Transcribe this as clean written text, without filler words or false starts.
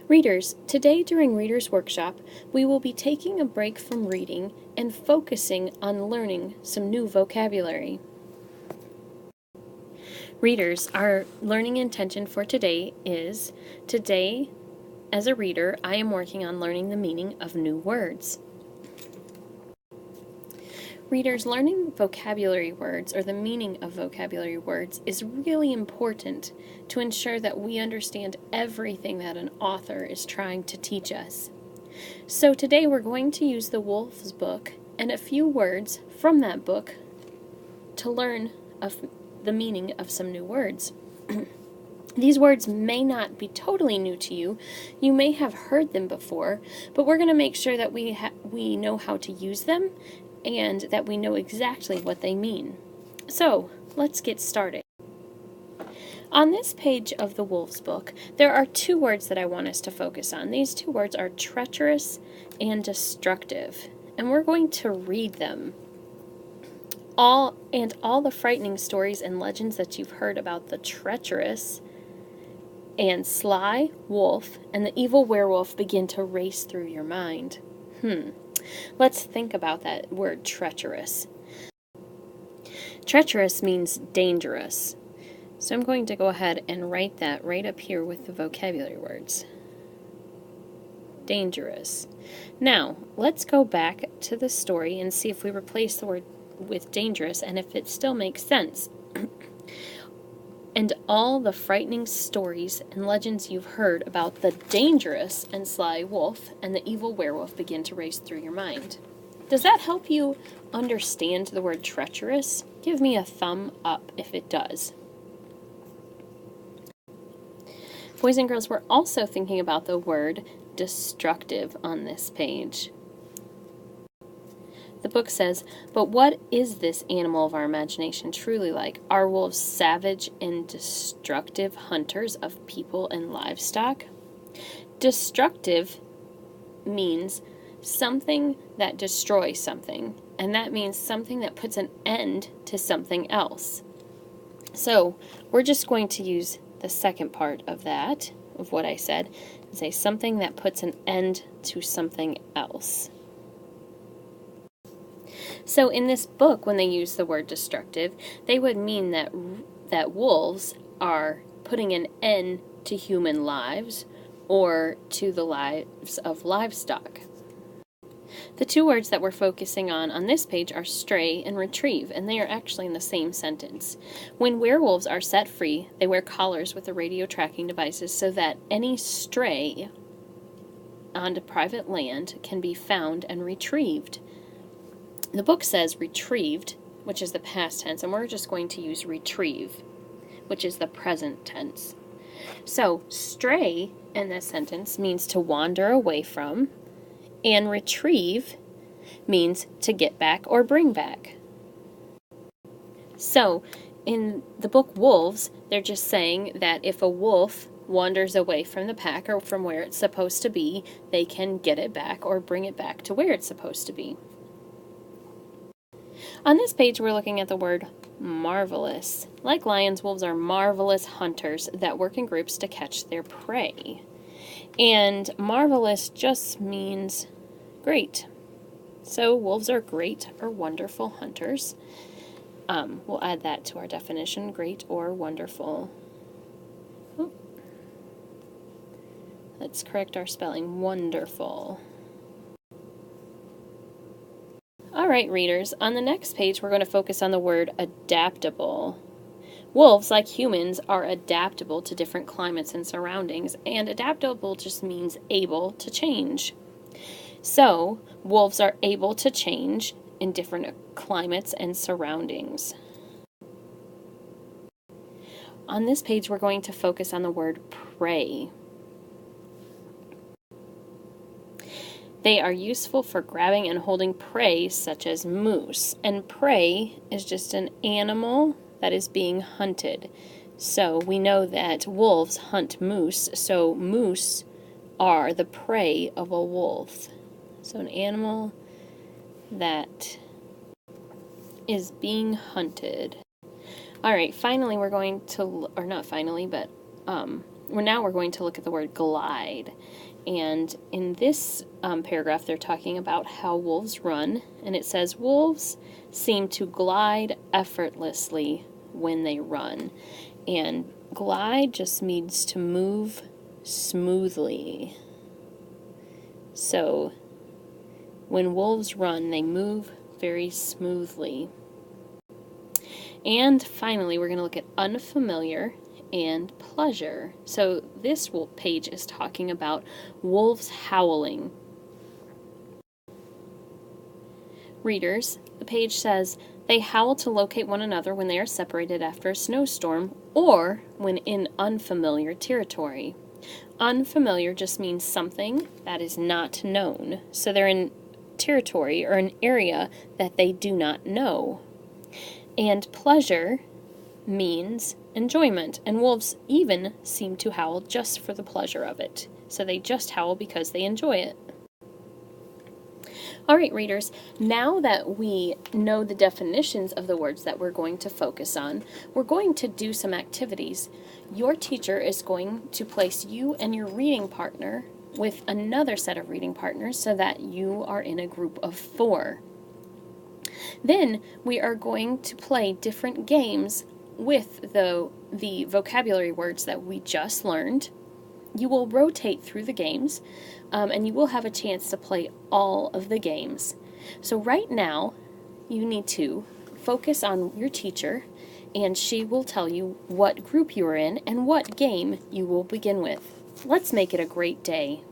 Readers, today during Reader's Workshop, we will be taking a break from reading and focusing on learning some new vocabulary. Readers, our learning intention for today is, today, as a reader, I am working on learning the meaning of new words. Readers, learning vocabulary words or the meaning of vocabulary words is really important to ensure that we understand everything that an author is trying to teach us. So today we're going to use the Wolf's book and a few words from that book to learn the meaning of some new words. These words may not be totally new to you. You may have heard them before, but we're going to make sure that we know how to use them and that we know exactly what they mean. So, let's get started. On this page of the Wolf's book, there are two words that I want us to focus on. These two words are treacherous and destructive, and we're going to read them. All the frightening stories and legends that you've heard about the treacherous and sly wolf and the evil werewolf begin to race through your mind. Let's think about that word treacherous. Treacherous means dangerous. So I'm going to go ahead and write that right up here with the vocabulary words. Dangerous. Now, let's go back to the story and see if we replace the word with dangerous and if it still makes sense. And all the frightening stories and legends you've heard about the dangerous and sly wolf and the evil werewolf begin to race through your mind. Does that help you understand the word treacherous? Give me a thumb up if it does. Boys and girls, we're also thinking about the word destructive on this page. The book says, "But what is this animal of our imagination truly like? Are wolves savage and destructive hunters of people and livestock?" Destructive means something that destroys something, and that means something that puts an end to something else. So, we're just going to use the second part of that, of what I said, and say something that puts an end to something else. So in this book, when they use the word destructive, they would mean that wolves are putting an end to human lives or to the lives of livestock. The two words that we're focusing on this page are stray and retrieve, and they are actually in the same sentence. When werewolves are set free, they wear collars with the radio tracking devices so that any stray onto private land can be found and retrieved. The book says retrieved, which is the past tense, and we're just going to use retrieve, which is the present tense. So, stray in this sentence means to wander away from, and retrieve means to get back or bring back. So, in the book Wolves, they're just saying that if a wolf wanders away from the pack or from where it's supposed to be, they can get it back or bring it back to where it's supposed to be. On this page, we're looking at the word marvelous. Like lions, wolves are marvelous hunters that work in groups to catch their prey. And marvelous just means great. So wolves are great or wonderful hunters. We'll add that to our definition, great or wonderful. Let's correct our spelling, wonderful. Alright, readers, on the next page we're going to focus on the word adaptable. Wolves, like humans, are adaptable to different climates and surroundings, and adaptable just means able to change. So, wolves are able to change in different climates and surroundings. On this page we're going to focus on the word prey. They are useful for grabbing and holding prey, such as moose. And prey is just an animal that is being hunted. So we know that wolves hunt moose, so moose are the prey of a wolf. So an animal that is being hunted. Alright, finally we're going to, or not finally, but now we're going to look at the word glide. And in this paragraph, they're talking about how wolves run. And it says, wolves seem to glide effortlessly when they run. And glide just means to move smoothly. So when wolves run, they move very smoothly. And finally, we're going to look at unfamiliar and pleasure. So this page is talking about wolves howling. Readers, the page says, they howl to locate one another when they are separated after a snowstorm or when in unfamiliar territory. Unfamiliar just means something that is not known. So they're in territory or an area that they do not know. And pleasure means enjoyment, and wolves even seem to howl just for the pleasure of it. So they just howl because they enjoy it. All right, readers, now that we know the definitions of the words that we're going to focus on, we're going to do some activities. Your teacher is going to place you and your reading partner with another set of reading partners so that you are in a group of 4. Then we are going to play different games with the vocabulary words that we just learned. You will rotate through the games, and you will have a chance to play all of the games. So right now, you need to focus on your teacher, and she will tell you what group you are in and what game you will begin with. Let's make it a great day.